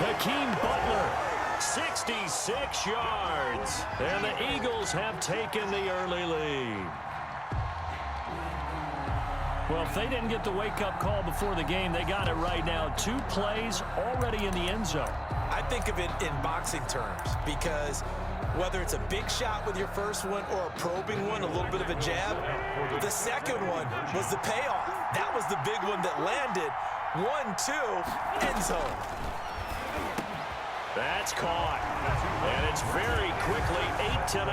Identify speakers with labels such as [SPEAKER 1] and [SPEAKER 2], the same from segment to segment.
[SPEAKER 1] Hakeem Butler, 66 yards. And the Eagles have taken the early lead. Well, if they didn't get the wake-up call before the game, they got it right now. 2 plays already in the end zone.
[SPEAKER 2] I think of it in boxing terms because whether it's a big shot with your first one or a probing one, a little bit of a jab, the second one was the payoff. That was the big one that landed. 1-2, end zone.
[SPEAKER 1] That's caught. And it's very quickly 8-0.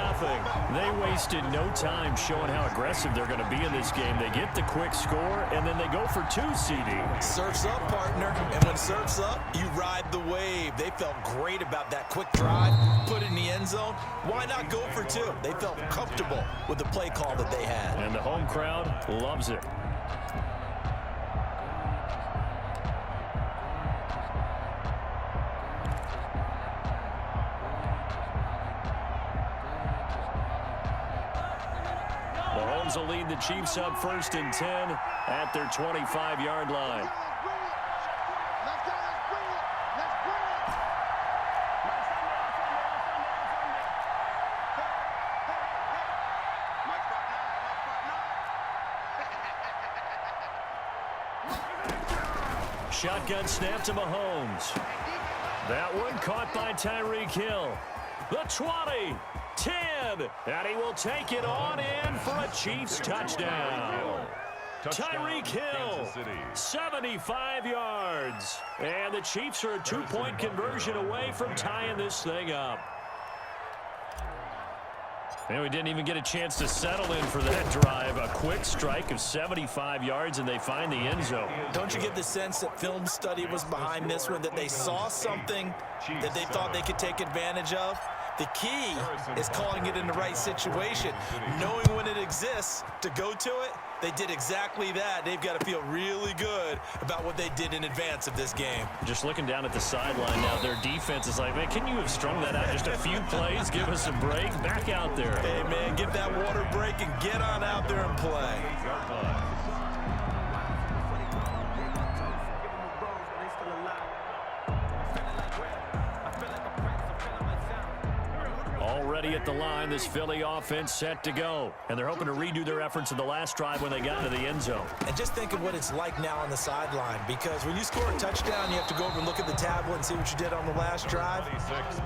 [SPEAKER 1] They wasted no time showing how aggressive they're going to be in this game. They get the quick score, and then they go for 2, CD.
[SPEAKER 2] Surf's up, partner. And when surf's up, you ride the wave. They felt great about that quick drive, put it in the end zone. Why not go for 2? They felt comfortable with the play call that they had.
[SPEAKER 1] And the home crowd loves it. Mahomes will lead the Chiefs up 1st and 10 at their 25-yard line. Shotgun snap to Mahomes. That one caught by Tyreek Hill. The 20, 10, and he will take it on in for a Chiefs touchdown. Tyreek Hill, 75 yards. And the Chiefs are a 2-point conversion away from tying this thing up. And we didn't even get a chance to settle in for that drive. A quick strike of 75 yards, and they find the end zone.
[SPEAKER 2] Don't you get the sense that film study was behind this one, that they saw something that they thought they could take advantage of? The key is calling it in the right situation, knowing when it exists to go to it. They did exactly that. They've got to feel really good about what they did in advance of this game.
[SPEAKER 1] Just looking down at the sideline now, their defense is like, man, can you have strung that out just a few plays? Give us a break. Back out there.
[SPEAKER 2] Hey, man, give that water break and get on out there and play.
[SPEAKER 1] Already at the line, this Philly offense set to go. And they're hoping to redo their efforts in the last drive when they got into the end zone.
[SPEAKER 2] And just think of what it's like now on the sideline, because when you score a touchdown, you have to go over and look at the tablet and see what you did on the last drive.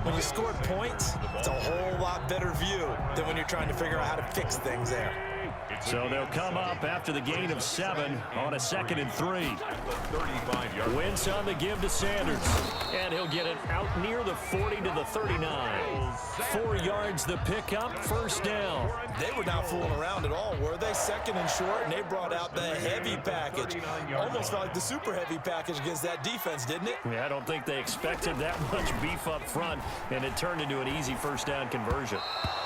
[SPEAKER 2] When you scored points, it's a whole lot better view than when you're trying to figure out how to fix things there.
[SPEAKER 1] So they'll come up after the gain of 7 on a 2nd and 3. Wentz on the give to Sanders. And he'll get it out near the 40 to the 39. 4 yards the pickup, 1st down.
[SPEAKER 2] They were not fooling around at all, were they? 2nd and short, and they brought out the heavy package. Almost felt like the super heavy package against that defense, didn't it?
[SPEAKER 1] Yeah, I don't think they expected that much beef up front, and it turned into an easy 1st down conversion.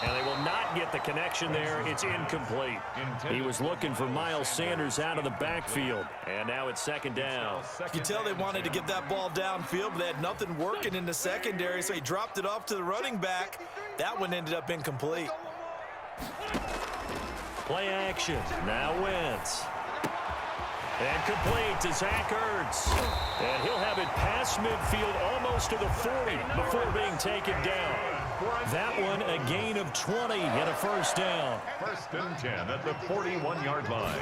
[SPEAKER 1] And they will not get the connection there. It's incomplete. He was looking for Miles Sanders out of the backfield, and now it's 2nd down.
[SPEAKER 2] You can tell they wanted to get that ball downfield, but they had nothing working in the secondary, so he dropped it off to the running back. That one ended up incomplete.
[SPEAKER 1] Play action. Now Wentz. And complete to Zach Ertz. And he'll have it past midfield almost to the 40 before being taken down. That one a gain of 20 and a 1st down.
[SPEAKER 3] 1st and 10 at the 41-yard line.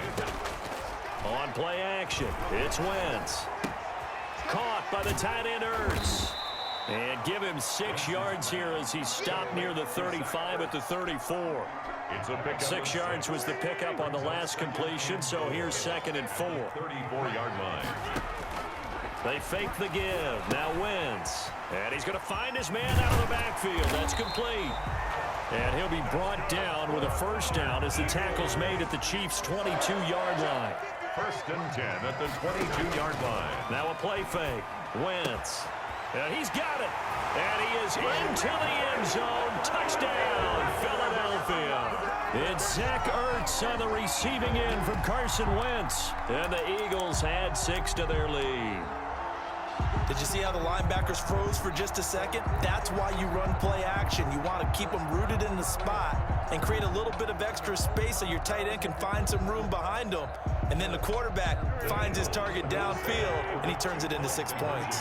[SPEAKER 1] On play action, it's Wentz. Caught by the tight end Ertz. And give him 6 yards here as he stopped near the 35 at the 34. 6 yards was the pickup on the last completion, so here's 2nd and 4.
[SPEAKER 3] 34-yard line.
[SPEAKER 1] They fake the give. Now Wentz. And he's going to find his man out of the backfield. That's complete. And he'll be brought down with a 1st down as the tackle's made at the Chiefs' 22-yard line.
[SPEAKER 3] 1st and 10 at the 22-yard line.
[SPEAKER 1] Now a play fake. Wentz. And he's got it. And he is into the end zone. Touchdown, Philadelphia. It's Zach Ertz on the receiving end from Carson Wentz. And the Eagles add 6 to their lead.
[SPEAKER 2] Did you see how the linebackers froze for just a second? That's why you run play action. You want to keep them rooted in the spot and create a little bit of extra space so your tight end can find some room behind them. And then the quarterback finds his target downfield, and he turns it into 6 points.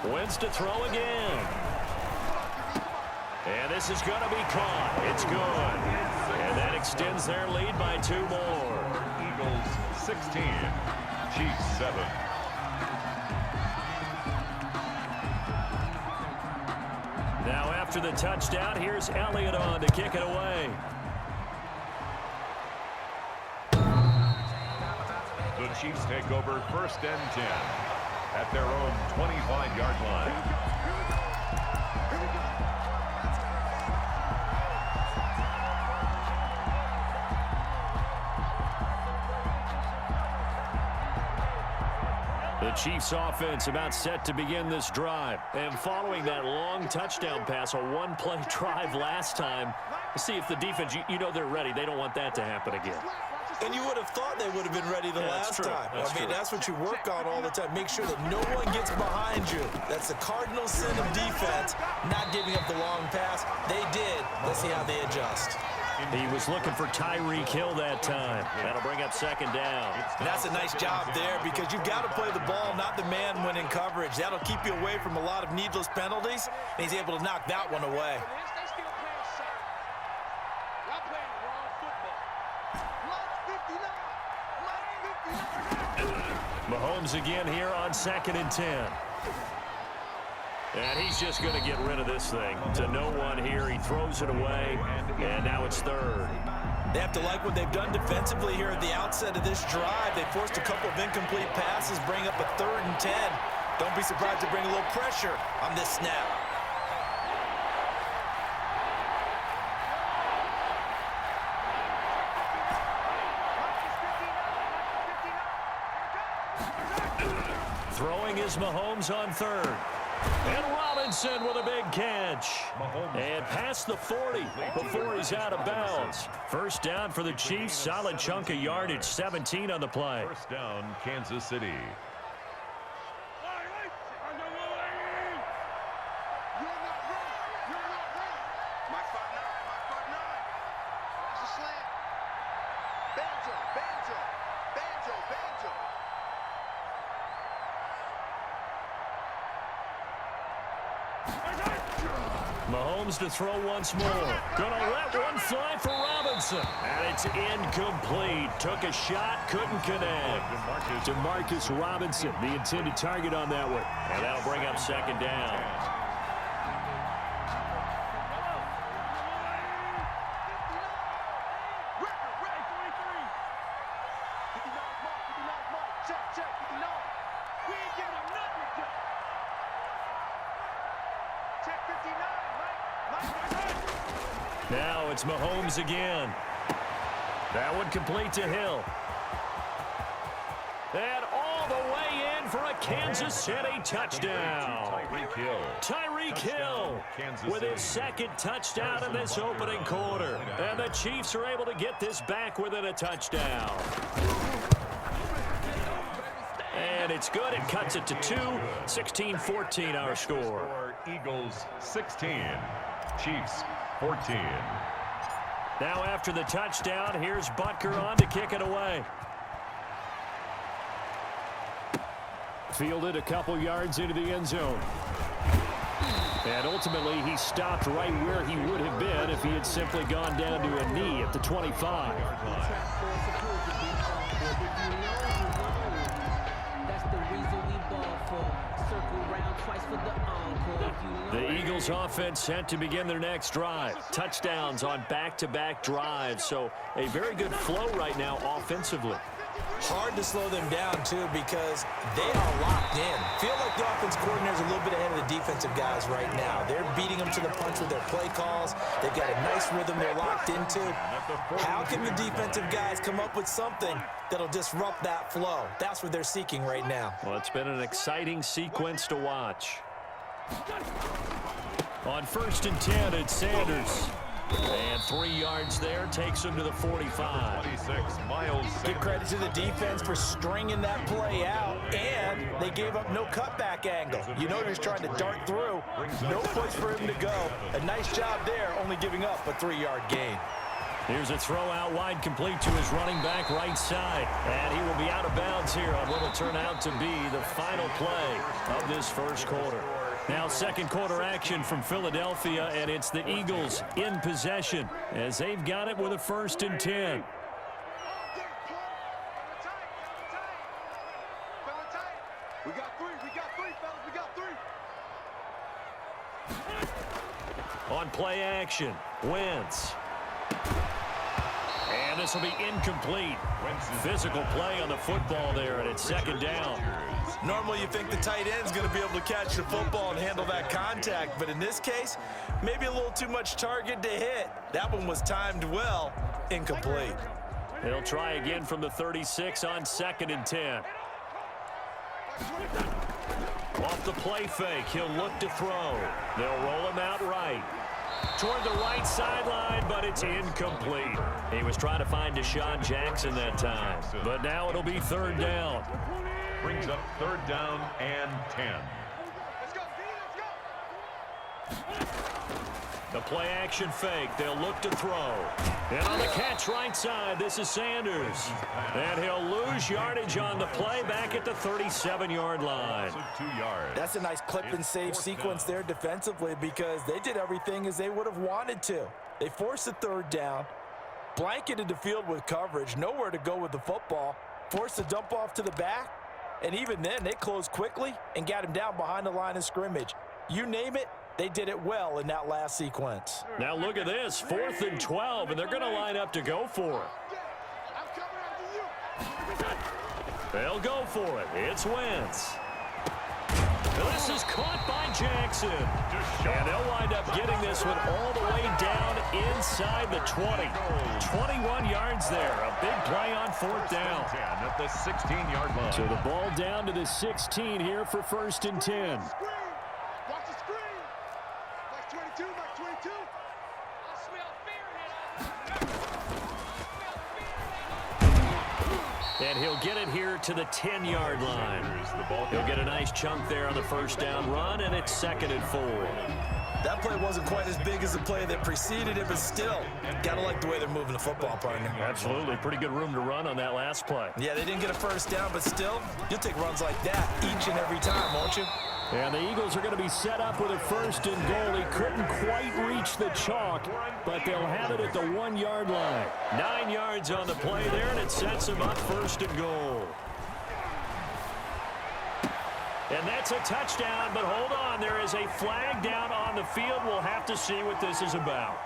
[SPEAKER 1] Wins to throw again. And this is going to be caught. It's good. And that extends their lead by 2 more.
[SPEAKER 3] Eagles 16, Chiefs 7.
[SPEAKER 1] Now after the touchdown, here's Elliott on to kick it away.
[SPEAKER 3] The Chiefs take over 1st and 10 at their own 25-yard line.
[SPEAKER 1] The Chiefs offense about set to begin this drive. And following that long touchdown pass, a one-play drive last time, see if the defense, you know they're ready. They don't want that to happen again.
[SPEAKER 2] And you would have thought they would have been ready the last time. That's what you work on all the time. Make sure that no one gets behind you. That's the cardinal sin of defense, not giving up the long pass. They did. Let's see how they adjust.
[SPEAKER 1] He was looking for Tyreek Hill that time. That'll bring up 2nd down.
[SPEAKER 2] And that's a nice job there because you've got to play the ball, not the man when in coverage. That'll keep you away from a lot of needless penalties, and he's able to knock that one away.
[SPEAKER 1] Mahomes again here on 2nd and 10. And he's just going to get rid of this thing. To no one here. He throws it away, and now it's 3rd.
[SPEAKER 2] They have to like what they've done defensively here at the outset of this drive. They forced a couple of incomplete passes, bring up a 3rd and 10. Don't be surprised to bring a little pressure on this snap.
[SPEAKER 1] Throwing is Mahomes on 3rd. And Robinson with a big catch. And past the 40 before he's out of bounds. 1st down for the Chiefs. Solid chunk of yardage. 17 on the play.
[SPEAKER 3] 1st down, Kansas City.
[SPEAKER 1] Mahomes to throw once more. Gonna let one fly for Robinson. And it's incomplete. Took a shot, couldn't connect. Demarcus Robinson, the intended target on that one. And that'll bring up 2nd down. Now it's Mahomes again. That one complete to Hill. And all the way in for a Kansas City touchdown. Tyreek Hill with his 2nd touchdown in this opening quarter. And the Chiefs are able to get this back within a touchdown. And it's good. It cuts it to 2. 16-14 our score.
[SPEAKER 3] Eagles 16, Chiefs 14.
[SPEAKER 1] Now after the touchdown, here's Butker on to kick it away. Fielded a couple yards into the end zone. And ultimately, he stopped right where he would have been if he had simply gone down to a knee at the 25. The Eagles offense set to begin their next drive. Touchdowns on back-to-back drives. So a very good flow right now offensively.
[SPEAKER 2] Hard to slow them down, too, because they are locked in. Feel like the offense coordinator is a little bit ahead of the defensive guys right now. They're beating them to the punch with their play calls. They've got a nice rhythm they're locked into. How can the defensive guys come up with something that'll disrupt that flow? That's what they're seeking right now.
[SPEAKER 1] Well, it's been an exciting sequence to watch. On 1st and 10, it's Sanders. And 3 yards there takes him to the 45.
[SPEAKER 3] 26, Miles Sanders.
[SPEAKER 2] Give credit to the defense for stringing that play out, and they gave up no cutback angle. You know he's trying to dart through. No place for him to go. A nice job there, only giving up a 3-yard gain.
[SPEAKER 1] Here's a throw out wide, complete to his running back right side. And he will be out of bounds here on what will turn out to be the final play of this first quarter. Now second quarter action from Philadelphia, and it's the Eagles in possession as they've got it with a 1st and 10.
[SPEAKER 4] We got three, fellas. We got three.
[SPEAKER 1] On play action, Wentz. And this will be incomplete. Physical play on the football there, and it's 2nd down.
[SPEAKER 2] Normally you think the tight end's going to be able to catch the football and handle that contact, but in this case, maybe a little too much target to hit. That one was timed well, incomplete.
[SPEAKER 1] He'll try again from the 36 on 2nd and 10. Off the play fake, he'll look to throw. They'll roll him out right. Toward the right sideline, but it's incomplete. He was trying to find Deshaun Jackson that time, but now it'll be 3rd down.
[SPEAKER 3] Brings up 3rd down and 10.
[SPEAKER 4] Let's go, let's go.
[SPEAKER 1] The play action fake. They'll look to throw. And on the catch right side, this is Sanders. And he'll lose yardage on the play back at the 37-yard line.
[SPEAKER 3] 2 yards.
[SPEAKER 2] That's a nice clip and save sequence there defensively because they did everything as they would have wanted to. They forced the 3rd down, blanketed the field with coverage, nowhere to go with the football, forced the dump off to the back, and even then they closed quickly and got him down behind the line of scrimmage. You name it, they did it well in that last sequence.
[SPEAKER 1] Now look at this, 4th and 12, and they're going to line up to go for it.
[SPEAKER 4] I'm coming after you.
[SPEAKER 1] They'll go for it. It's Wentz. This is caught by Jackson. And they'll wind up getting this one all the way down inside the 20. 21 yards there. A big play on 4th down.
[SPEAKER 3] At the 16-yard line.
[SPEAKER 1] So the ball down to the 16 here for 1st and 10.
[SPEAKER 4] Watch the screen. Like 22, like 22. I smell fear.
[SPEAKER 1] And he'll get it here to the 10-yard line. He'll get a nice chunk there on the 1st down run, and it's 2nd and 4.
[SPEAKER 2] That play wasn't quite as big as the play that preceded it, but still, gotta like the way they're moving the football, partner.
[SPEAKER 1] Absolutely. Pretty good room to run on that last play.
[SPEAKER 2] Yeah, they didn't get a 1st down, but still, you'll take runs like that each and every time, won't you?
[SPEAKER 1] And the Eagles are going to be set up with a 1st and goal. He couldn't quite reach the chalk, but they'll have it at the 1-yard line. 9 yards on the play there, and it sets them up 1st and goal. And that's a touchdown, but hold on. There is a flag down on the field. We'll have to see what this is about.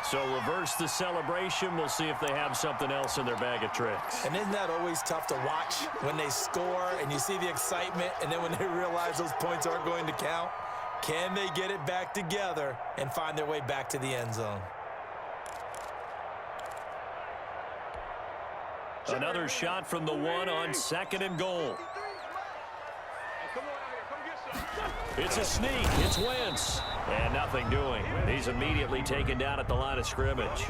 [SPEAKER 1] So reverse the celebration. We'll see if they have something else in their bag of tricks.
[SPEAKER 2] And isn't that always tough to watch when they score and you see the excitement and then when they realize those points aren't going to count? Can they get it back together and find their way back to the end zone?
[SPEAKER 1] Another shot from the 1 on 2nd and goal. It's a sneak. It's Wentz. And nothing doing. He's immediately taken down at the line of scrimmage.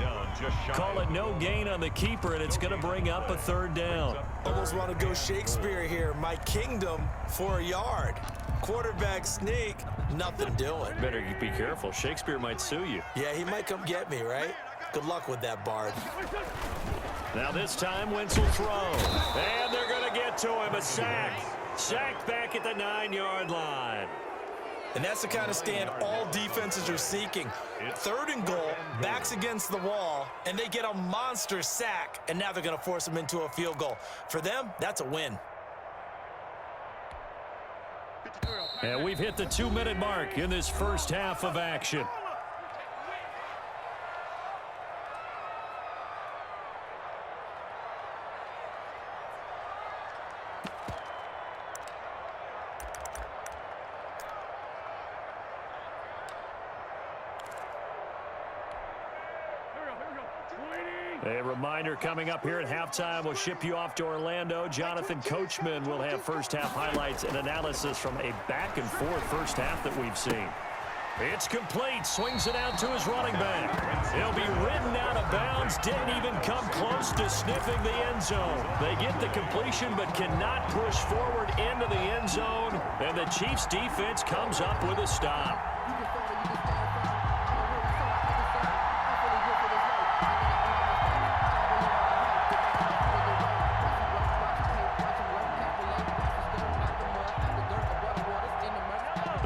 [SPEAKER 1] Call it no gain on the keeper, and it's going to bring up a 3rd down.
[SPEAKER 2] Almost want to go Shakespeare here. My kingdom for a yard. Quarterback sneak, nothing doing.
[SPEAKER 1] Better be careful. Shakespeare might sue you.
[SPEAKER 2] Yeah, he might come get me, right? Good luck with that, Bard.
[SPEAKER 1] Now this time, Wentz will throw. And they're going to get to him. A sack. Sacked back at the 9-yard line.
[SPEAKER 2] And that's the kind of stand all defenses are seeking. 3rd and goal, backs against the wall, and they get a monster sack, and now they're going to force them into a field goal. For them, that's a win.
[SPEAKER 1] And we've hit the 2-minute mark in this first half of action. A reminder coming up here at halftime. We'll ship you off to Orlando. Jonathan Coachman will have first half highlights and analysis from a back-and-forth first half that we've seen. It's complete. Swings it out to his running back. He'll be ridden out of bounds. Didn't even come close to sniffing the end zone. They get the completion but cannot push forward into the end zone. And the Chiefs defense comes up with a stop.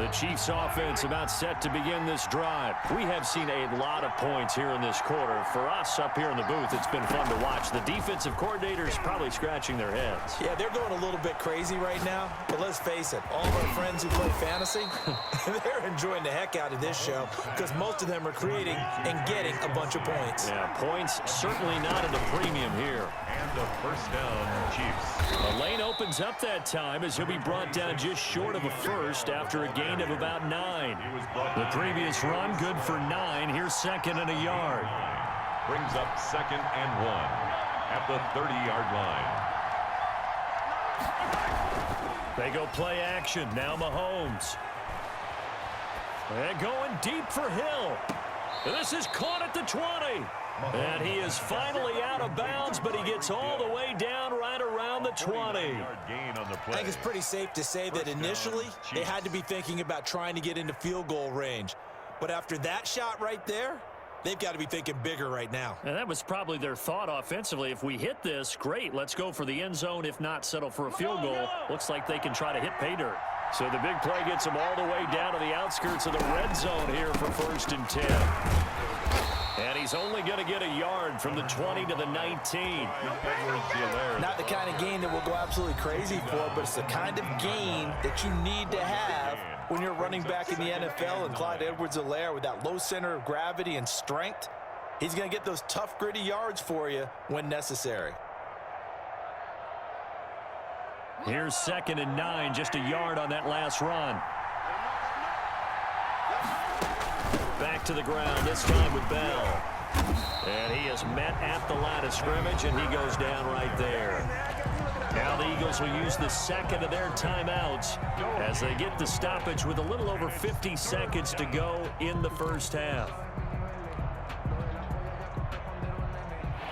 [SPEAKER 1] The Chiefs offense about set to begin this drive. We have seen a lot of points here in this quarter. For us up here in the booth, it's been fun to watch. The defensive coordinators probably scratching their heads.
[SPEAKER 2] Yeah, they're going a little bit crazy right now, but let's face it, all of our friends who play fantasy, they're enjoying the heck out of this show because most of them are creating and getting a bunch of points.
[SPEAKER 1] Yeah, points certainly not at a premium here.
[SPEAKER 3] And a first down, Chiefs.
[SPEAKER 1] The lane opens up that time as he'll be brought down just short of a first after a gain of about 9. The previous run good for 9. Here's second and a yard.
[SPEAKER 3] Brings up 2nd and 1 at the 30-yard line.
[SPEAKER 1] They go play action. Now Mahomes. And going deep for Hill. This is caught at the 20. And he is finally out of bounds, but he gets all the way down right around the 20.
[SPEAKER 2] I think it's pretty safe to say that initially they had to be thinking about trying to get into field goal range. But after that shot right there, they've got to be thinking bigger right now.
[SPEAKER 1] And that was probably their thought offensively. If we hit this, great. Let's go for the end zone. If not, settle for a field goal. Looks like they can try to hit pay dirt. So the big play gets them all the way down to the outskirts of the red zone here for 1st and 10. And he's only going to get a yard from the 20 to the 19.
[SPEAKER 2] Not the kind of gain that we'll go absolutely crazy for, but it's the kind of gain that you need to have when you're running back in the NFL. And Clyde Edwards-Helaire, with that low center of gravity and strength, he's going to get those tough, gritty yards for you when necessary.
[SPEAKER 1] Here's 2nd and 9, just a yard on that last run. Back to the ground, this time with Bell. And he is met at the line of scrimmage, and he goes down right there. Now the Eagles will use the second of their timeouts as they get the stoppage with a little over 50 seconds to go in the first half.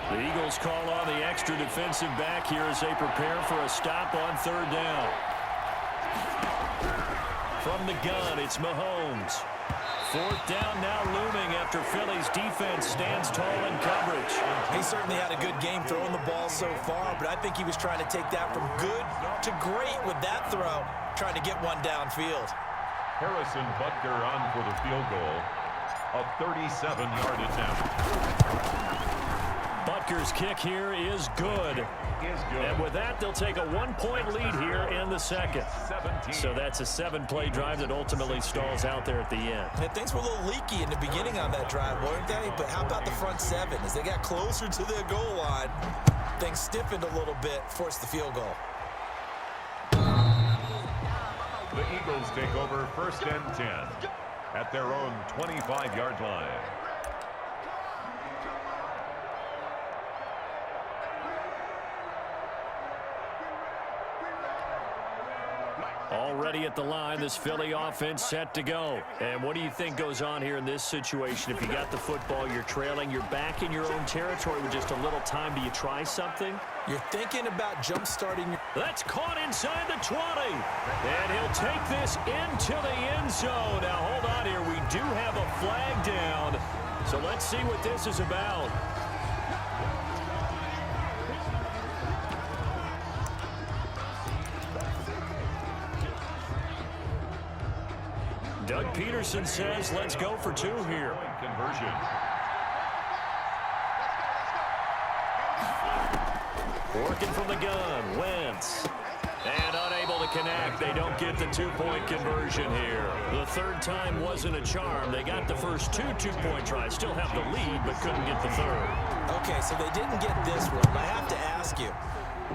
[SPEAKER 1] The Eagles call on the extra defensive back here as they prepare for a stop on 3rd down. From the gun, it's Mahomes. 4th down now looming after Philly's defense stands tall in coverage.
[SPEAKER 2] He certainly had a good game throwing the ball so far, but I think he was trying to take that from good to great with that throw, trying to get one downfield.
[SPEAKER 3] Harrison Butker on for the field goal. A 37-yard attempt.
[SPEAKER 1] Butker's kick here is good. And with that, they'll take a 1-point lead here in the second. So that's a 7-play drive that ultimately stalls out there at the end.
[SPEAKER 2] And things were a little leaky in the beginning on that drive, weren't they? But how about the front 7? As they got closer to the goal line, things stiffened a little bit, forced the field goal.
[SPEAKER 3] The Eagles take over 1st and 10 at their own 25-yard line.
[SPEAKER 1] Already at the line, this Philly offense set to go. And what do you think goes on here in this situation? If you got the football, you're trailing, you're back in your own territory with just a little time. Do you try something?
[SPEAKER 2] You're thinking about jump-starting.
[SPEAKER 1] That's caught inside the 20. And he'll take this into the end zone. Now, hold on here. We do have a flag down. So let's see what this is about. Doug Peterson says, let's go for 2 here.
[SPEAKER 3] Conversion.
[SPEAKER 1] Working from the gun, Wentz. And unable to connect. They don't get the 2-point conversion here. The 3rd time wasn't a charm. They got the first 2 2-point tries. Still have the lead, but couldn't get the 3rd.
[SPEAKER 2] Okay, so they didn't get this one. I have to ask you,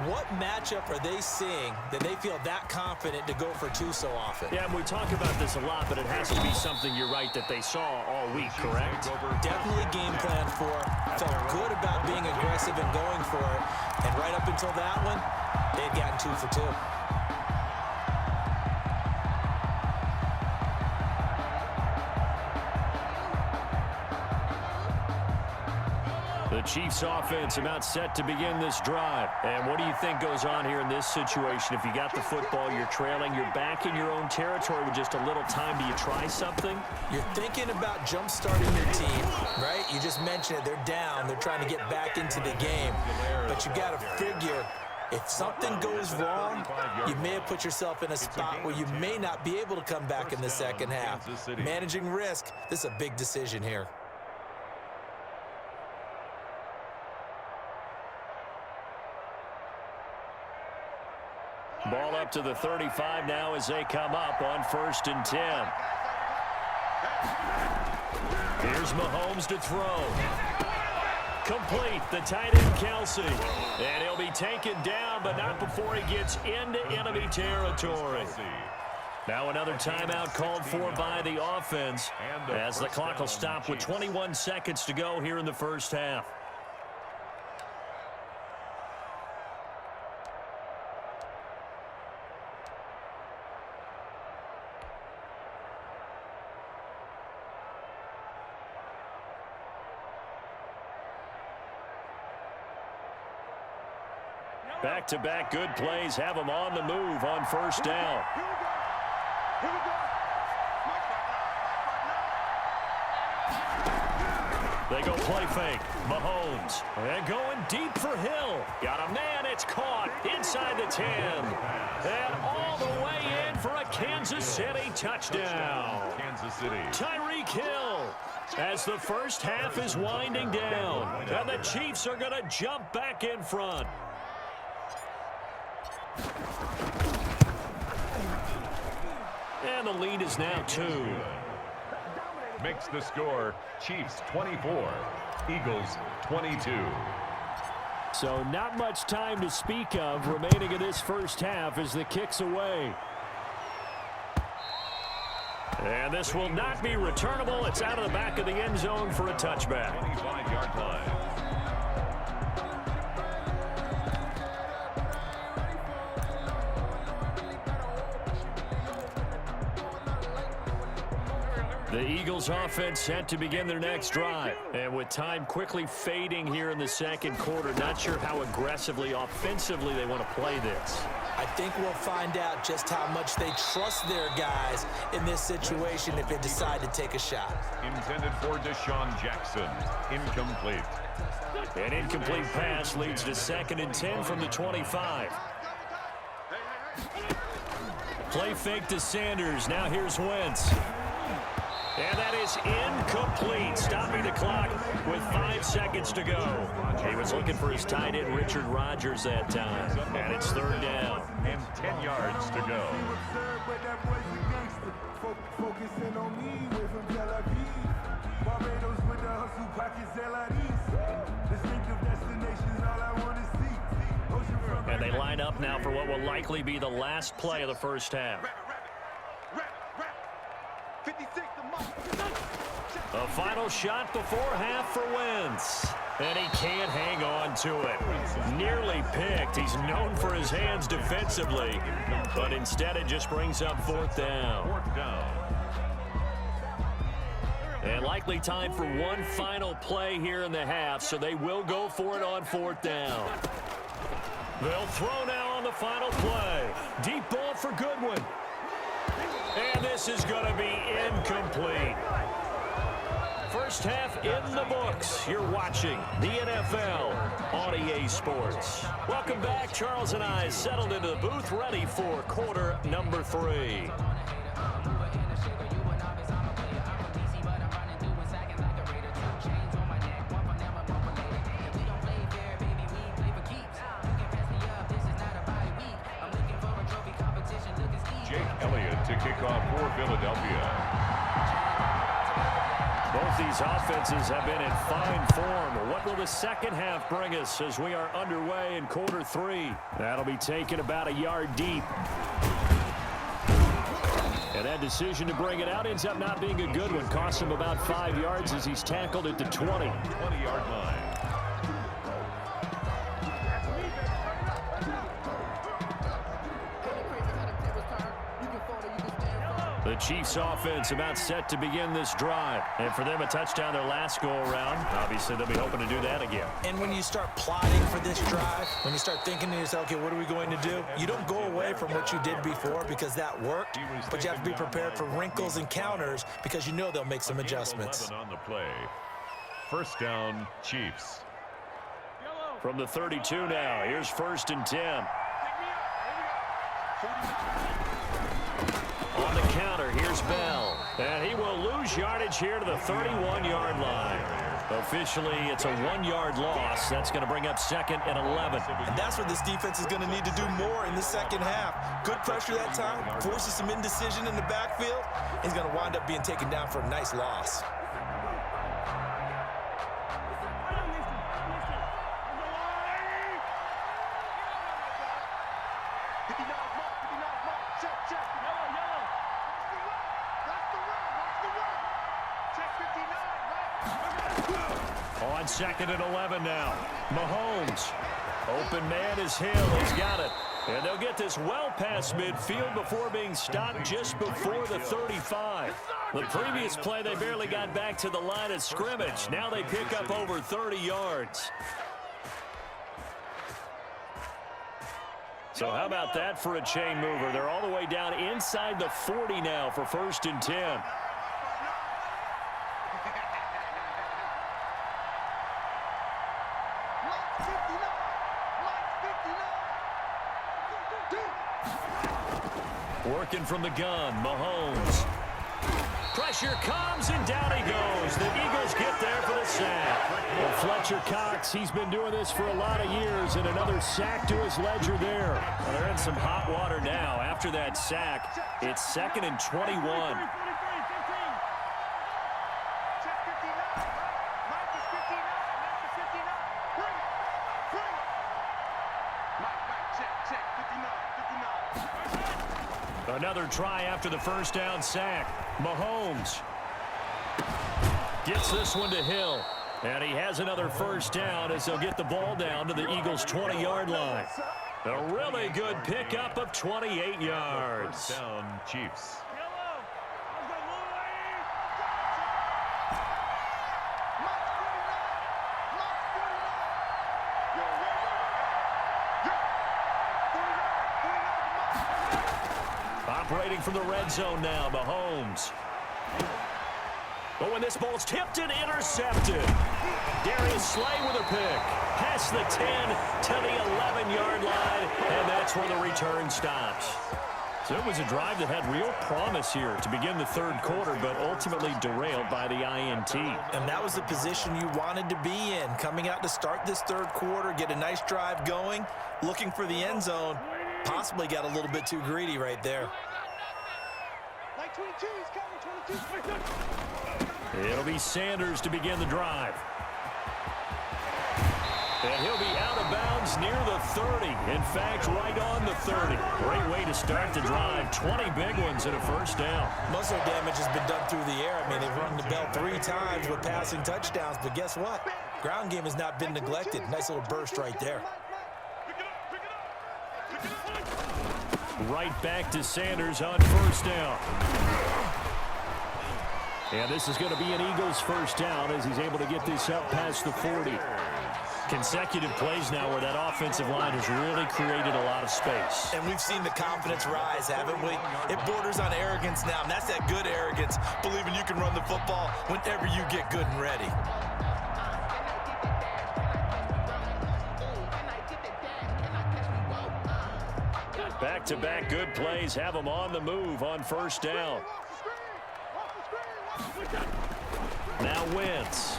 [SPEAKER 2] what matchup are they seeing that they feel that confident to go for 2 so often?
[SPEAKER 1] Yeah, we talk about this a lot, but it has to be something, you're right, that they saw all week, correct?
[SPEAKER 2] Definitely game plan for. Felt good about being aggressive and going for it. And right up until that one, they'd gotten 2 for 2.
[SPEAKER 1] The Chiefs offense about set to begin this drive. And what do you think goes on here in this situation? If you got the football, you're trailing, you're back in your own territory with just a little time. Do you try something?
[SPEAKER 2] You're thinking about jump-starting your team, right? You just mentioned it. They're down. They're trying to get back into the game. But you got to figure If something goes wrong, you may have put yourself in a spot where you may not be able to come back in the second half. Managing risk, this is a big decision here.
[SPEAKER 1] Ball up to the 35 now as they come up on 1st and 10. Here's Mahomes to throw. Complete, the tight end Kelsey. And he'll be taken down, but not before he gets into enemy territory. Now another timeout called for by the offense as the clock will stop with 21 seconds to go here in the first half. Back-to-back good plays have them on the move on 1st down. They go play fake. Mahomes. And going deep for Hill. Got a man. It's caught inside the 10. And all the way in for a Kansas City touchdown.
[SPEAKER 3] Kansas City.
[SPEAKER 1] Tyreek Hill. As the first half is winding down. And the Chiefs are going to jump back in front. And the lead is now 2.
[SPEAKER 3] Makes the score Chiefs 24, Eagles 22.
[SPEAKER 1] So not much time to speak of remaining in this first half as the kick's away. And this will not be returnable. It's out of the back of the end zone for a touchback.
[SPEAKER 3] 25-yard line.
[SPEAKER 1] The Eagles offense set to begin their next drive. And with time quickly fading here in the second quarter, not sure how aggressively, offensively they want to play this.
[SPEAKER 2] I think we'll find out just how much they trust their guys in this situation if they decide to take a shot.
[SPEAKER 3] Intended for Deshaun Jackson. Incomplete.
[SPEAKER 1] An incomplete pass leads to 2nd and 10 from the 25. Play fake to Sanders. Now here's Wentz. And that is incomplete, stopping the clock with 5 seconds to go. He was looking for his tight end, Richard Rodgers, that time. And it's 3rd down.
[SPEAKER 3] And 10 yards to go.
[SPEAKER 1] And they line up now for what will likely be the last play of the first half. A final shot before half for Wentz. And he can't hang on to it. Nearly picked. He's known for his hands defensively. But instead it just brings up 4th down.
[SPEAKER 3] 4th down.
[SPEAKER 1] And likely time for one final play here in the half. So they will go for it on 4th down. They'll throw now on the final play. Deep ball for Goodwin. And this is going to be incomplete. First half in the books. You're watching the NFL on EA Sports. Welcome back. Charles and I settled into the booth, ready for quarter number 3.
[SPEAKER 3] To kick off for Philadelphia.
[SPEAKER 1] Both these offenses have been in fine form. What will the second half bring us as we are underway in quarter 3? That'll be taken about a yard deep. And that decision to bring it out ends up not being a good one. Costs him about 5 yards as he's tackled at the 20.
[SPEAKER 3] 20-yard line.
[SPEAKER 1] The Chiefs offense about set to begin this drive. And for them, a touchdown their last go-around. Obviously, they'll be hoping to do that again.
[SPEAKER 2] And when you start plotting for this drive, when you start thinking to yourself, okay, what are we going to do? You don't go away from what you did before because that worked, but you have to be prepared for wrinkles and counters because you know they'll make some adjustments.
[SPEAKER 3] 11 on the play. First down, Chiefs.
[SPEAKER 1] From the 32 now, here's 1st and 10. On the counter, here's Bell. And he will lose yardage here to the 31-yard line. Officially, it's a 1-yard loss. That's going to bring up 2nd and 11.
[SPEAKER 2] And that's what this defense is going to need to do more in the second half. Good pressure that time, forces some indecision in the backfield. He's going to wind up being taken down for a nice loss.
[SPEAKER 1] On 2nd and 11 now. Mahomes. Open man is Hill. He's got it. And they'll get this well past midfield before being stopped just before the 35. The previous play, they barely got back to the line of scrimmage. Now they pick up over 30 yards. So how about that for a chain mover? They're all the way down inside the 40 now for 1st and 10. Working from the gun, Mahomes. Pressure comes, and down he goes. The Eagles get there for the sack. Well, Fletcher Cox, he's been doing this for a lot of years, and another sack to his ledger there. Well, they're in some hot water now. After that sack, it's 2nd and 21. Another try after the first down sack. Mahomes gets this one to Hill. And he has another first down as they'll get the ball down to the Eagles' 20-yard line. A really good pickup of 28 yards.
[SPEAKER 3] First down, Chiefs.
[SPEAKER 1] Operating from the red zone now, Mahomes. Oh, and this ball's tipped and intercepted. Darius Slay with a pick. Past the 10 to the 11-yard line, and that's where the return stops. So it was a drive that had real promise here to begin the 3rd quarter, but ultimately derailed by the INT.
[SPEAKER 2] And that was the position you wanted to be in. Coming out to start this 3rd quarter, get a nice drive going, looking for the end zone. Possibly got a little bit too greedy right there.
[SPEAKER 4] 22, he's coming, 22.
[SPEAKER 1] It'll be Sanders to begin the drive. And he'll be out of bounds near the 30. In fact, right on the 30. Great way to start the drive. 20 big ones and a first down.
[SPEAKER 2] Muscle damage has been done through the air. I mean, they've rung the bell 3 times with passing touchdowns, but guess what? Ground game has not been neglected. Nice little burst right there.
[SPEAKER 1] Right back to Sanders on first down. And this is going to be an Eagles first down as he's able to get this up past the 40. Consecutive plays now where that offensive line has really created a lot of space.
[SPEAKER 2] And we've seen the confidence rise, haven't we? It borders on arrogance now, and that's that good arrogance, believing you can run the football whenever you get good and ready.
[SPEAKER 1] Back-to-back good plays have them on the move on first down. Now Wentz.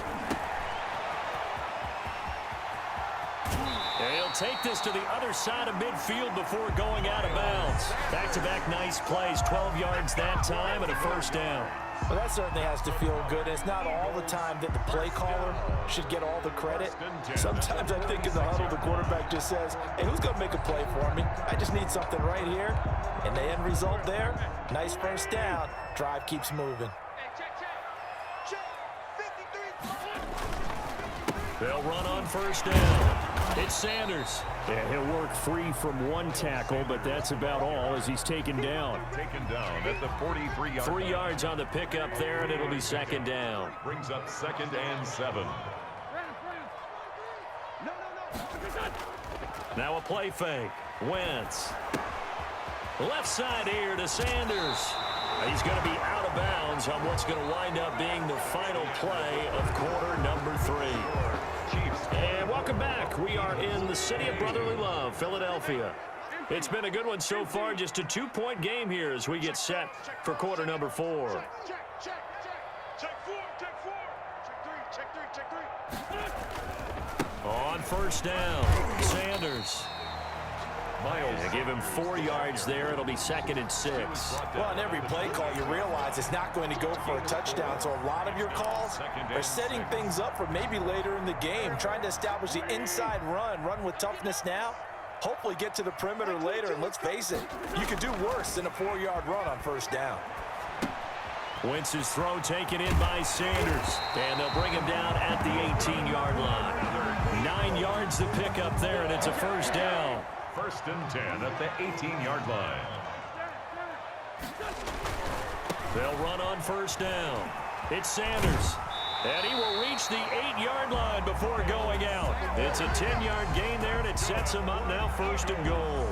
[SPEAKER 1] And he'll take this to the other side of midfield before going out of bounds. Back-to-back nice plays, 12 yards that time and a first down.
[SPEAKER 2] Well, that certainly has to feel good. It's not all the time that the play caller should get all the credit. Sometimes I think in the huddle, the quarterback just says, hey, who's going to make a play for me? I just need something right here. And the end result there, nice first down. Drive keeps moving.
[SPEAKER 1] They'll run on first down. It's Sanders. And he'll work free from one tackle, but that's about all as he's taken down.
[SPEAKER 3] Taken down at the 43-yard
[SPEAKER 1] 3 yards on the pickup there, and it'll be second down.
[SPEAKER 3] Brings up 2nd and 7.
[SPEAKER 1] Now a play fake. Wentz. Left side here to Sanders. He's going to be out of bounds on what's going to wind up being the final play of quarter number 3.
[SPEAKER 3] Chiefs.
[SPEAKER 1] And welcome Welcome back. We are in the city of brotherly love, Philadelphia. It's been a good one so far. Just a 2-point game here as we get set for quarter number 4.
[SPEAKER 4] Check four. Check three.
[SPEAKER 1] On first down, Sanders. They give him 4 yards there. It'll be 2nd and 6.
[SPEAKER 2] Well, on every play call, you realize it's not going to go for a touchdown. So a lot of your calls are setting things up for maybe later in the game, trying to establish the inside run with toughness now. Hopefully get to the perimeter later, and let's face it, you could do worse than a 4-yard run on first down.
[SPEAKER 1] Wentz's throw taken in by Sanders, and they'll bring him down at the 18-yard line. 9 yards to pick up there, and it's a first down.
[SPEAKER 3] 1st and 10 at the 18-yard line.
[SPEAKER 1] They'll run on first down. It's Sanders, and he will reach the 8-yard line before going out. It's a 10-yard gain there, and it sets him up now 1st and goal.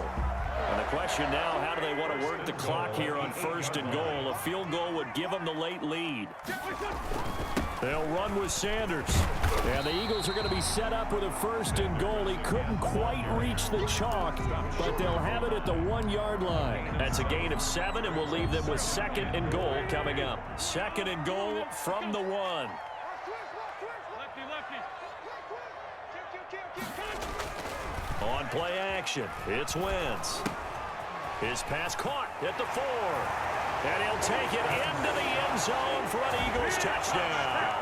[SPEAKER 1] And the question now, how do they want to work the clock here on 1st and goal? A field goal would give them the late lead. They'll run with Sanders. And the Eagles are going to be set up with a 1st and goal. He couldn't quite reach the chalk, but they'll have it at the 1-yard line. That's a gain of 7, and we'll leave them with 2nd and goal coming up. 2nd and goal from the 1. On play action, it's Wentz. His pass caught at the 4. And he'll take it into the end zone for an Eagles touchdown.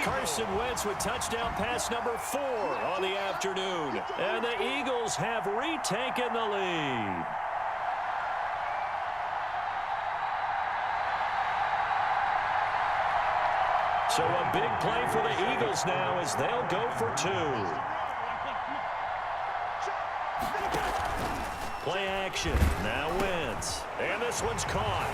[SPEAKER 1] Carson Wentz with touchdown pass number 4 on the afternoon. And the Eagles have retaken the lead. So a big play for the Eagles now as they'll go for 2. Play action. Now Wentz. And this one's caught.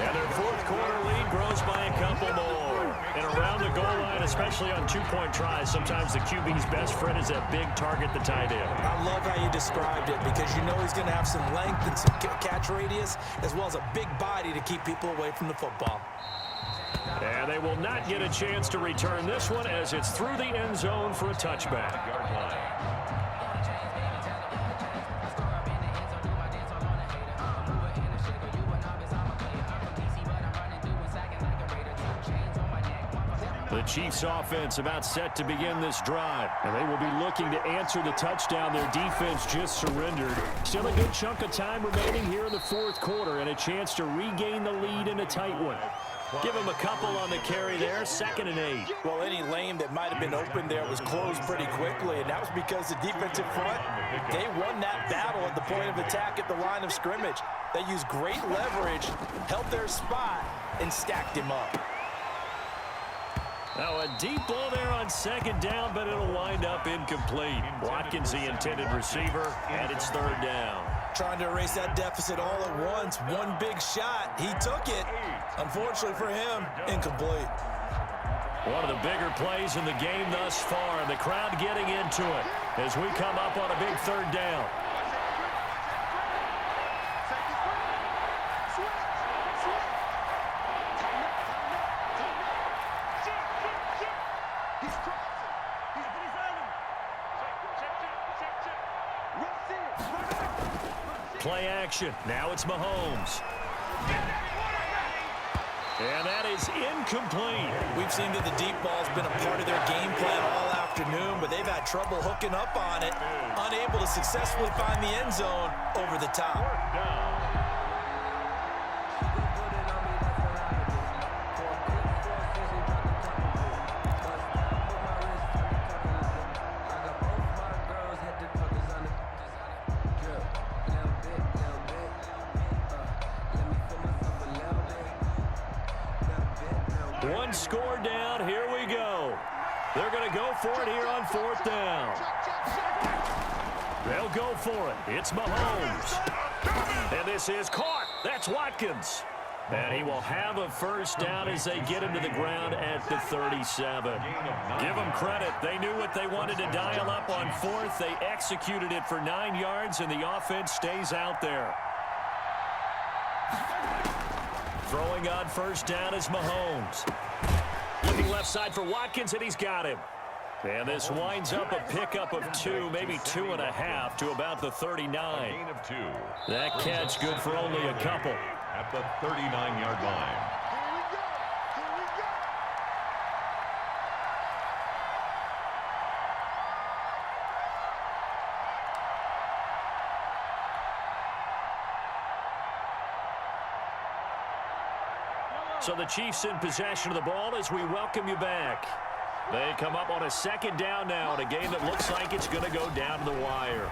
[SPEAKER 1] And their 4th quarter lead grows by a couple more. And around the goal line, especially on 2-point tries, sometimes the QB's best friend is that big target, the tight end.
[SPEAKER 2] I love how you described it because you know he's going to have some length and some catch radius as well as a big body to keep people away from the football.
[SPEAKER 1] And they will not get a chance to return this one as it's through the end zone for a touchback. The Chiefs offense about set to begin this drive. And they will be looking to answer the touchdown their defense just surrendered. Still a good chunk of time remaining here in the 4th quarter and a chance to regain the lead in a tight one. Give him a couple on the carry there, 2nd and 8.
[SPEAKER 2] Well, any lane that might have been open there was closed pretty quickly, and that was because the defensive front, they won that battle at the point of attack at the line of scrimmage. They used great leverage, held their spot, and stacked him up.
[SPEAKER 1] Now a deep ball there on 2nd down, but it'll wind up incomplete. Watkins, the intended receiver, and it's 3rd down.
[SPEAKER 2] Trying to erase that deficit all at once. One big shot. He took it. Unfortunately for him, incomplete.
[SPEAKER 1] One of the bigger plays in the game thus far, and the crowd getting into it as we come up on a big 3rd down. Play action. Now it's Mahomes. And that is incomplete.
[SPEAKER 2] We've seen that the deep ball's been a part of their game plan all afternoon, but they've had trouble hooking up on it, unable to successfully find the end zone over the top.
[SPEAKER 1] One score down. Here we go. They're going to go for it here on 4th down. They'll go for it. It's Mahomes. And this is caught. That's Watkins. And he will have a first down as they get him to the ground at the 37. Give them credit. They knew what they wanted to dial up on 4th. They executed it for 9 yards, and the offense stays out there. Throwing on first down is Mahomes. Looking left side for Watkins, and he's got him. And this winds up a pickup of 2, maybe 2.5 to about the 39.
[SPEAKER 3] Gain of 2.
[SPEAKER 1] That catch good for only a couple.
[SPEAKER 3] At the 39-yard line.
[SPEAKER 4] Here we go. Here we go.
[SPEAKER 1] So the Chiefs in possession of the ball as we welcome you back. They come up on a second down now in a game that looks like it's going to go down to the wire.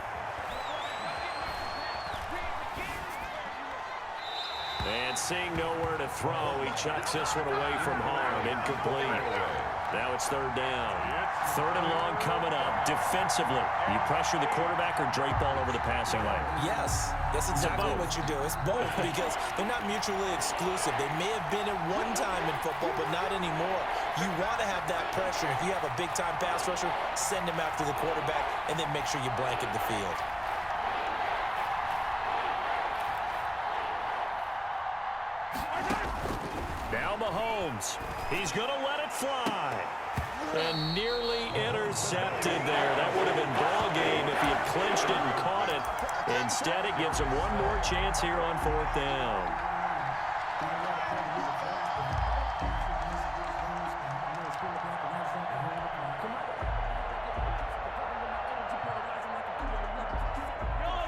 [SPEAKER 1] And seeing nowhere to throw, he chucks this one away from harm. Incomplete. Now it's third down. Third and long coming up. Defensively, you pressure the quarterback or drape all over the passing lane?
[SPEAKER 2] Yes, that's exactly what you do. It's both because they're not mutually exclusive. They may have been at one time in football, but not anymore. You want to have that pressure. If you have a big-time pass rusher, send him after the quarterback, and then make sure you blanket the field.
[SPEAKER 1] Now Mahomes. He's going to let it fly. And nearly intercepted there. That would have been ball game if he had clinched it and caught it. Instead, it gives him one more chance here on fourth down.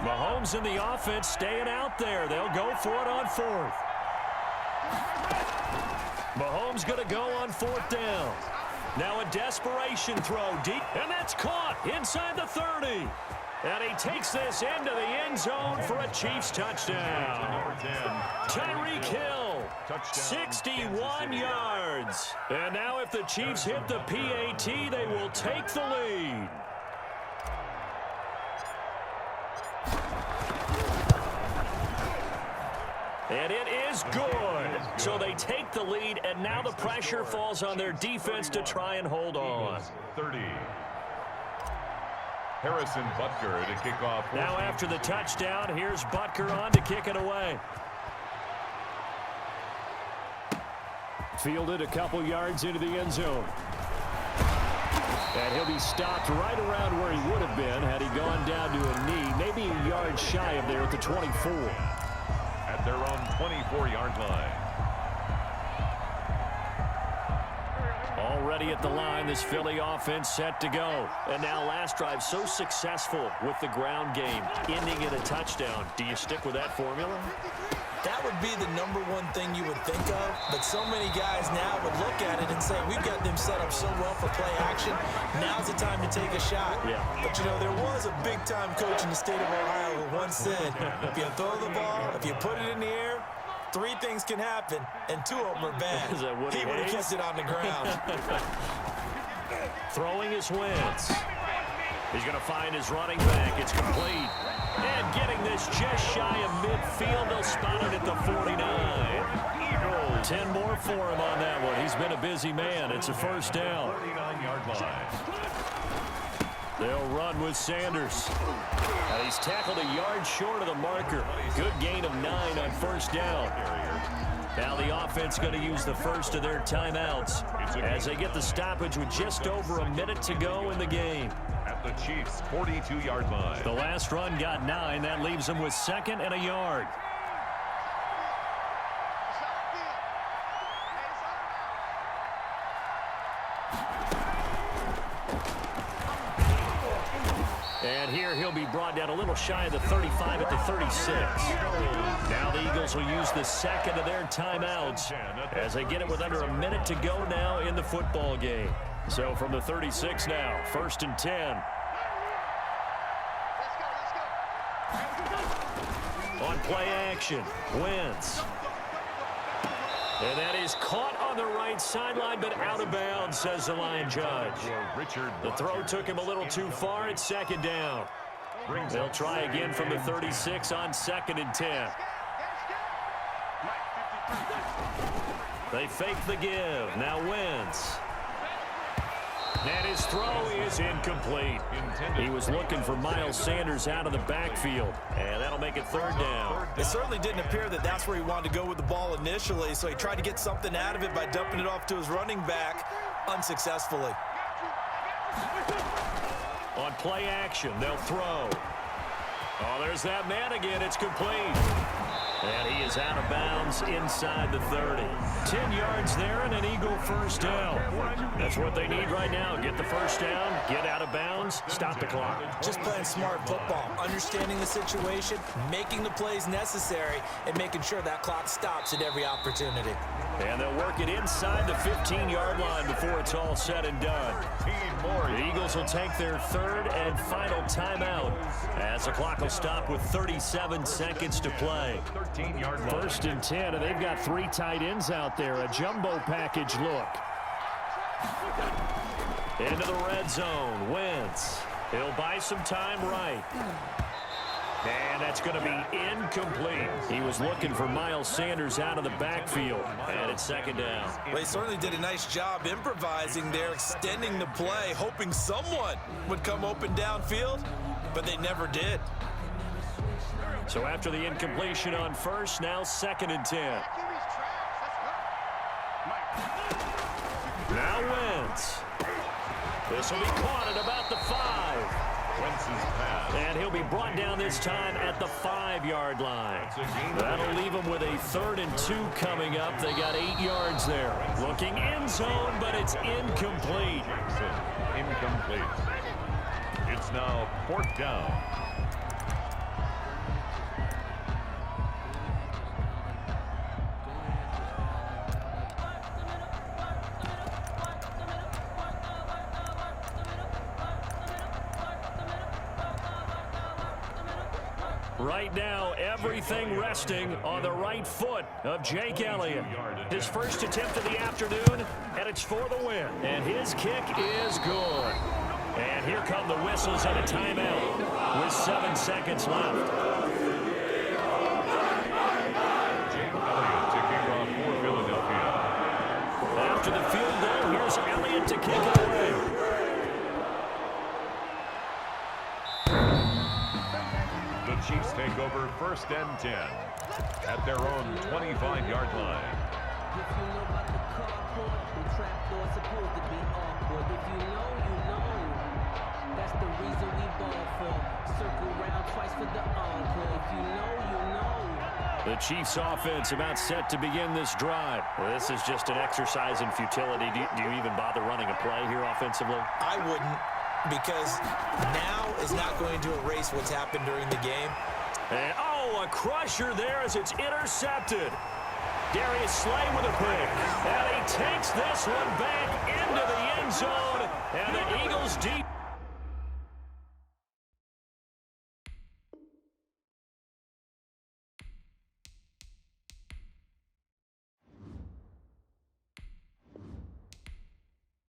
[SPEAKER 1] Mahomes and the offense staying out there. They'll go for it on fourth. Mahomes going to go on fourth down. Now a desperation throw deep, and that's caught inside the 30. And he takes this into the end zone for a Chiefs touchdown. Tyreek Hill, 61 yards. And now if the Chiefs hit the PAT, they will take the lead. And it is good. So they take the lead, and now the pressure falls on their defense to try and hold on.
[SPEAKER 3] 30. Harrison Butker to kick off.
[SPEAKER 1] Now after the touchdown, here's Butker on to kick it away. Fielded a couple yards into the end zone. And he'll be stopped right around where he would have been had he gone down to a knee, maybe a yard shy of there at the 24.
[SPEAKER 3] At their own 24-yard line.
[SPEAKER 1] Already at the line, this Philly offense set to go. And now last drive so successful with the ground game, ending in a touchdown. Do you stick with that formula?
[SPEAKER 2] That would be the number one thing you would think of, but so many guys now would look at it and say, we've got them set up so well for play action, now's the time to take a shot.
[SPEAKER 1] Yeah.
[SPEAKER 2] But, you know, there was a big-time coach in the state of Ohio who once said, if you throw the ball, if you put it in the air, 3 things can happen, and 2 of them are bad.
[SPEAKER 1] Is that what
[SPEAKER 2] he would have kept it on the ground.
[SPEAKER 1] Throwing his Wentz. He's going to find his running back. It's complete. And getting this just shy of midfield. They'll spot it at the 49. 10 more for him on that one. He's been a busy man. It's a first down.
[SPEAKER 3] 49-yard line.
[SPEAKER 1] They'll run with Sanders. And he's tackled a yard short of the marker. Good gain of 9 on first down. Now the offense going to use the first of their timeouts as they get the stoppage with just over a minute to go in the game.
[SPEAKER 3] At the Chiefs' 42-yard line.
[SPEAKER 1] The last run got 9. That leaves them with 2nd and a yard. And here he'll be brought down a little shy of the 35 at the 36. Now the Eagles will use the second of their timeouts as they get it with under a minute to go now in the football game. So from the 36 now, 1st and 10. On play action, Wentz. And that is caught on the right sideline, but out of bounds, says the line judge. The throw took him a little too far. It's 2nd down. They'll try again from the 36 on 2nd and 10. They fake the give. Now Wentz. And his throw is incomplete. He was looking for Miles Sanders out of the backfield. And that'll make it 3rd down.
[SPEAKER 2] It certainly didn't appear that that's where he wanted to go with the ball initially, so he tried to get something out of it by dumping it off to his running back unsuccessfully.
[SPEAKER 1] On play action, they'll throw. Oh, there's that man again. It's complete. And he is out of bounds inside the 30. 10 yards there and an Eagle first down. That's what they need right now. Get the first down, get out of bounds, stop the clock.
[SPEAKER 2] Just playing smart football, understanding the situation, making the plays necessary, and making sure that clock stops at every opportunity.
[SPEAKER 1] And they'll work it inside the 15-yard line before it's all said and done. The Eagles will take their third and final timeout as the clock will stop with 37 seconds to play.
[SPEAKER 3] 13-yard line.
[SPEAKER 1] 1st and 10, and they've got 3 tight ends out there. A jumbo package look. Into the red zone. Wentz. He'll buy some time right. And that's going to be incomplete. He was looking for Miles Sanders out of the backfield. And it's 2nd down.
[SPEAKER 2] Well, they certainly did a nice job improvising there, extending the play, hoping someone would come open downfield, but they never did.
[SPEAKER 1] So after the incompletion on first, now 2nd and 10. Now Wentz. This will be caught at about the 5.
[SPEAKER 3] Wentz's pass.
[SPEAKER 1] And he'll be brought down this time at the 5-yard line. That'll leave them with a 3rd and 2 coming up. They got 8 yards there. Looking end zone, but it's incomplete.
[SPEAKER 3] Incomplete. It's now 4th down.
[SPEAKER 1] Right now, everything resting on the right foot of Jake Elliott. His first attempt of the afternoon, and it's for the win. And his kick is good. And here come the whistles and a timeout with 7 seconds left.
[SPEAKER 3] Jake Elliott to kick off for Philadelphia.
[SPEAKER 1] After the field goal, here's Elliott to kick it away.
[SPEAKER 3] The Chiefs take over 1st and 10 at their own 25-yard line.
[SPEAKER 5] If you know about the carport, the trapdoor supposed to be awkward. If you know, you know. That's the reason we ball for. Circle round twice for the encore. If you know, you know.
[SPEAKER 1] The Chiefs offense about set to begin this drive. Well, this is just an exercise in futility. Do you even bother running a play here offensively?
[SPEAKER 2] I wouldn't, because now is not going to erase what's happened during the game.
[SPEAKER 1] And, oh, a crusher there as it's intercepted. Darius Slay with a pick. And he takes this one back into the end zone. And the Eagles' defense